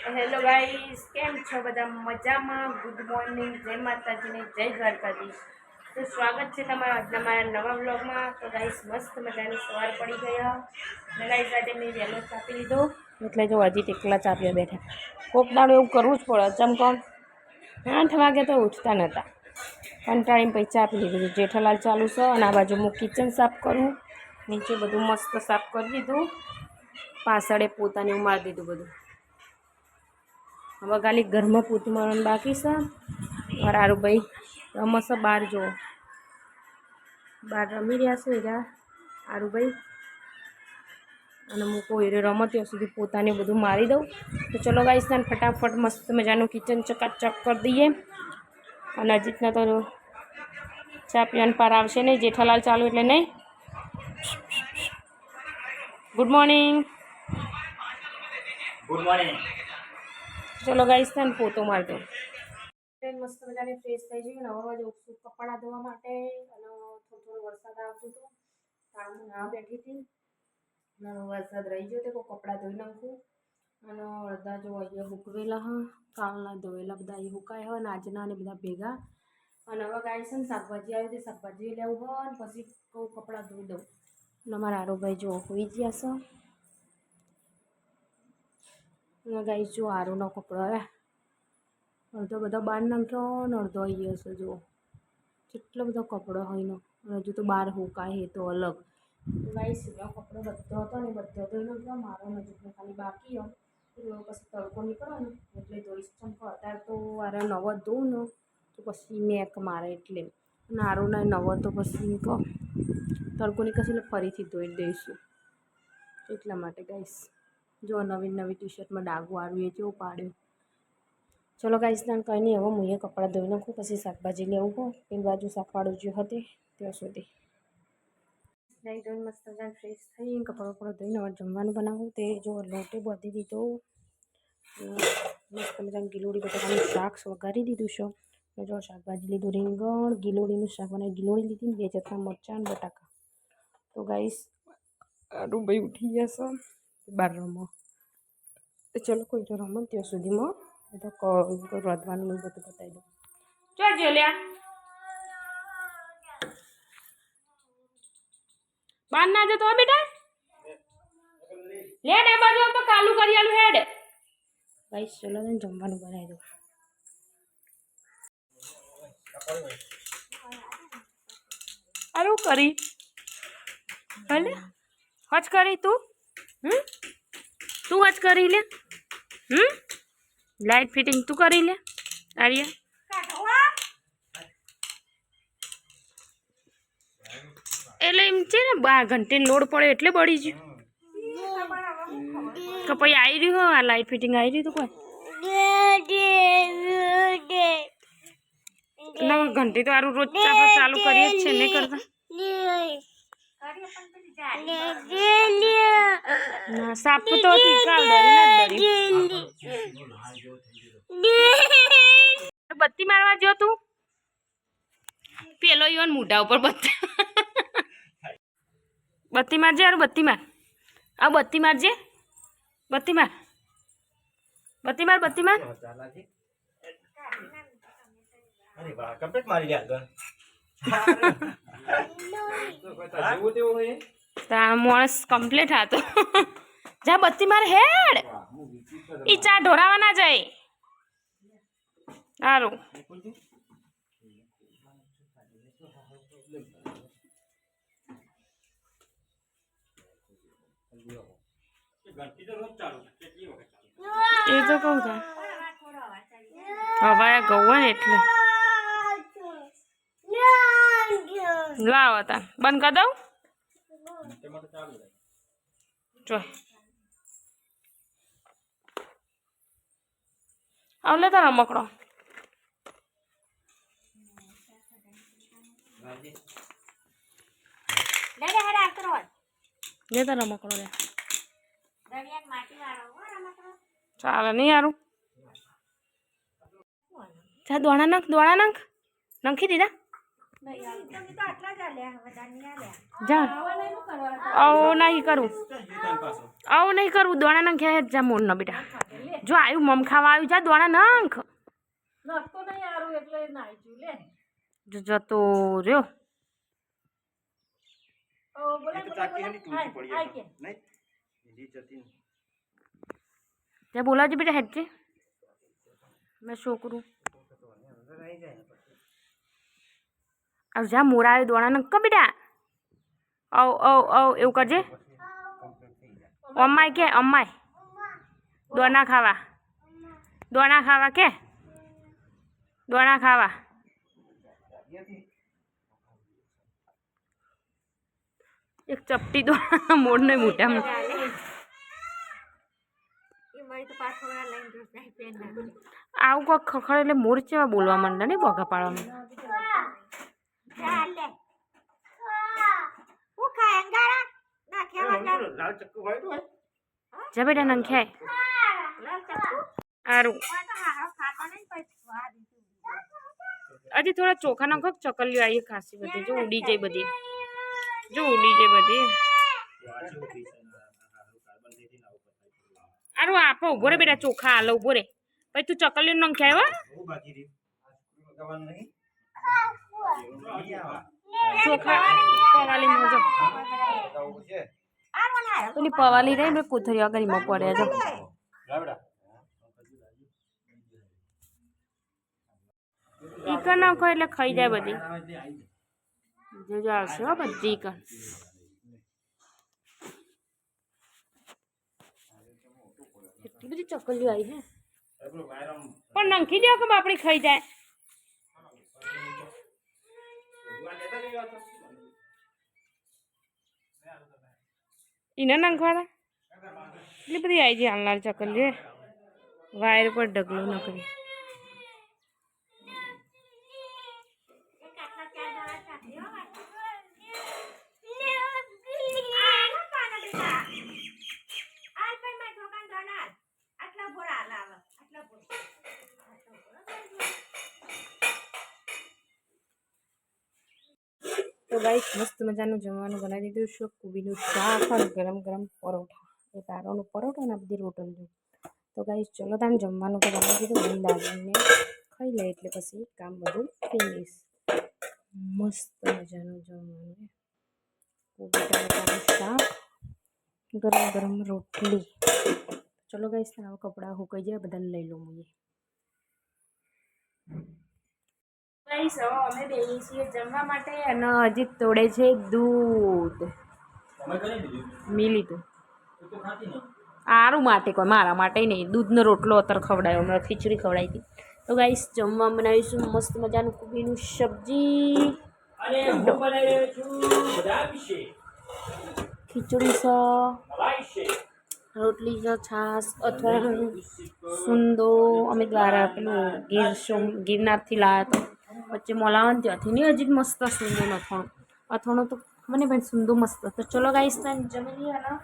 Hello guys, કેમ છો બધા? મજામાં? ગુડ મોર્નિંગ, જય માતાજીને, જય દ્વારકાધીશ. તો સ્વાગત છે તમારા આજના મારા નવા વ્લોગમાં. તો ગાઈસ, મસ્ત મજાની સવાર પડી ગયા અને ગાઈસ આજે મેં વહેલો ચાપી લીધો એટલે જો હજી એકલા ચાપ્યા બેઠા. કોક દાડો એવું કરવું જ પડે. ચમકોણ 8 વાગે તો ઉઠતા નહોતા પણ ટાઈમ પૈસા આપી લીધું. જેઠાલાલ ચાલુ છે અને આ બાજુ હું કિચન સાફ કરું, નીચે બધું મસ્ત સાફ કરી દીધું, પાછળે પોતાને ઉમારી દીધું બધું. હવે ખાલી ઘરમાં પૂતું મારવાનું બાકી છે. મારા આરુભાઈ રમશે બહાર, જો બહાર રમી રહ્યા છે એરા આરુભાઈ, અને હું કોઈ રમત ત્યાં સુધી પોતાને બધું મારી દઉં. તો ચલો ગાઈસ, ને ફટાફટ મસ્ત મજાનું કિચન ચકાચક કરી દઈએ. અને અજીતના તો ચા પીવાનું પાર આવશે નહીં, જેઠાલાલ ચાલુ એટલે નહીં. Good morning. Good morning. ચલો ગાઈસ, ને પોતો મારી દઉં. મસ્ત મજાની ફ્રેશ થઈ જઈએ. હવે જઉં છું કપડાં ધોવા માટે. અને થોડો વરસાદ આવતો હતો, હું ના બેઠી હતી અને વરસાદ રહી ગયો તો કપડાં ધોઈ નાખું. અને અડધા જો અહીંયા હુકવેલા હા, કાલના ધોયેલા બધા અહીં હુકાય હોય, અને આજના ને બધા ભેગા. અને હવે ગાય છે ને શાકભાજી આવી, તે શાકભાજી લેવું હોય ને પછી કહું કપડાં ધોઈ દઉં. અને અમારા આરોભાઈ જો હોઈ ગયા છે. અને ગાય જો આરોનો કપડો હવે અડધો બધો બહાર નાખ્યો ને અડધો અહીંયા છે. જુઓ કેટલો બધો કપડો હોય ને, હજુ તો બહાર હુકાય એ તો અલગ. ગાઈસ એનો કપડો બધો હતો ને બધો ધોઈ નાખ્યો. મારો નજીકનો ખાલી બાકી હોય પછી તડકો નીકળો ને એટલે ધોઈશ. ચમકો અત્યારે તો આરે નવો જ ધોઉં ને તો પછી મેક મારે એટલે, નારોના નવો તો પછી કહો તડકો નીકળશે એટલે ફરીથી ધોઈ દઈશું. એટલા માટે ગાઈસ જો નવી નવી ટી શર્ટમાં ડાઘ વાળું એ કેવું પાડ્યું. ચલો ગાઈસ, ના કંઈ નહીં. હવે હું એ કપડાં ધોઈ નાખું, પછી શાકભાજી લેવું હોય પેલી બાજુ શાકવાળું જે હતી ત્યાં સુધી. નહીં ધોઈને મસ્ત મજા ફ્રેશ થઈ, કપડાં વપડા ધોઈને હવે જમવાનું બનાવું. તે જો લોટે બાંધી દીધો, મસ્ત મજાનું ગિલોડી બટાકાનું શાક વઘારી દીધું છે. જો શાકભાજી લીધું, રીંગણ ગિલોડીનું શાક બનાવી, ગિલોડી લીધી ને 2 ચટણા મરચાં અને બટાકા. તો ગાઈસ આરુભાઈ ઉઠી ગયા છે બહાર રમવા. તો ચલો કોઈ તો રમો ત્યાં સુધીમાં તો રાંધવાનું બધું બતાવી દઉં. જો લ્યા બાર ના જતો બેટા, લે ને બાજુ તો કાલુ કરી આલું હેડ. ગાઈસ ચલો ને જમવાનું બનાવી દઉં. અરે કરી ભલે હજ કરી તું, તું હજ કરી લે. લાઇટ ફિટિંગ તું કરી લે આર્યા. એટલે એમ છે ને 12 ઘંટે લોડ પડ્યો એટલે બળી ગયું. તો પછી આવી રહ્યું હો, આ લાઇટ ફિટિંગ આવી રહ્યું તું કોઈ ઘંટી તો સારું રોજ આપણે ચાલુ કરીએ જ છે નહીં કરતા. ના સાપ તો બત્તી મારવા જો તું પેલો ઈવન મોઢા ઉપર બત્તી મારજે. યાર બત્તી માર, આ બત્તી મારજે, બત્તી માર, બત્તી માર, બત્તી માર. અરે વાહ, કમ્પ્લીટ મારી ગયા. તાર માણસ કમ્પ્લીટ હતો. જા બત્તી માર હેડ, ઈ ચા ઢોરાવા ના જાય. સારું એ તો કહું તા હવાયા ગૌ ને એટલે લાવ હતા બંધ કરી દઉં. જો આવ લે તારા મકડો. લે તારા મકડો લે. ચાલે નહીં યારું. જા દોણા નાખ, દોણા નાખ. નાખી દીધા. જા આવું નહીં કરું આવું નહીં કરું દોણા નંખ્યા જા મોર ન બેટા જો આવ્યું મમ ખાવા આવ્યું જા દોણા નંખ જો જતો રહ્યો ત્યાં બોલાવજે બેટા હેડ છે મેં શું કરું આવ જા મોર આવ્યો દોણા નંખ બેટા એવું કરજે અમાય કે અમાય દોણા ખાવા કે દોણા ખાવા એક ચપટી દોણા મોડ ને મોટા આવું કોક ખખડ એટલે મોર ચેવા બોલવા માંડે ને બોગા પાડવામાં જા બેટા નંખ્યાય સારું હજી થોડા ચોખા નાખો ચકલીઓ આવી ખાસી બધી જો ઉડી જાય બધી સારું આપો ઉભો રે બેટા ચોખા હાલો ઉભો રે પછી તું ચકલીઓ નંખ્યાય ચોખા પવાલી મોજો પેલી પવાલી રહી મેં કોથળી આગળ પડ્યા જો ઈકર નાખો એટલે ખાઈ જાય બધી જોજો આવશે હો બધી ઈકર એટલી બધી ચકલીઓ આવી હે પણ નંખી દો કે બાપડી ખાઈ જાય એને નાખવાના એટલી બધી આવી જાય હાલનાર ચકલીઓ વાયર પર ઢગલો ન કરી તો ગાઈસ મસ્ત મજાનું જમવાનું બનાવી દીધું છે કોબીનું શાક અને ગરમ ગરમ પરોઠા એ તારોનું પરોઠો અને બધી રોટલી તો ગાઈસ ચલો તાને જમવાનું તો બનાવી દીધું ઊંઘ લાગીને ખાઈ લે એટલે પછી કામ બધું ફિનિશ મસ્ત મજાનું જમવાનું કોબી ટામેટાનું શાક ગરમ ગરમ રોટલી ચલો ગાઈસ આવા કપડાં સુકાઈ જાય બધાને લઈ લો મુએ ગાઈસ હવે અમે બેસી છીએ જમવા માટે અને હજી તોડે છે દૂધ મી લીધું સારું માટે કોઈ મારા માટે નહીં દૂધનો રોટલો અત્યારે ખવડાવ્યો હમણાં ખીચડી ખવડાવી હતી તો ગાઈસ જમવા બનાવીશું મસ્ત મજાનું કોબીનું સબ્જી ખીચડી છે રોટલી છે છાશ અથવા સુંદો અમે દ્વારા પેલું ગિરનારથી લાવ્યા તો વચ્ચે મોલાવાનું ત્યાંથી નહીં હજી મસ્ત સુંદો અથાણું તો મને પણ સુંદો મસ્ત તો ચલો ગાઈસ તમે જમી લઈએ અને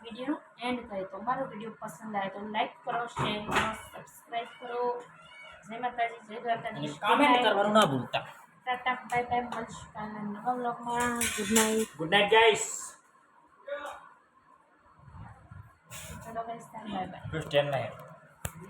વિડીયોનું એન્ડ કરીએ તો અમારો વિડીયો પસંદ આવે તો લાઈક કરો શેર કરો સબસ્ક્રાઈબ કરો જય માતાજી જય દ્વારકાધીશ કમેન્ટ કરવાનું ના ભૂલતા ટાટા બાય બાય મળીશું કાલના નવા વ્લોગમાં ગુડ નાઇટ ગાઈસ ચલો guys bye bye first time ના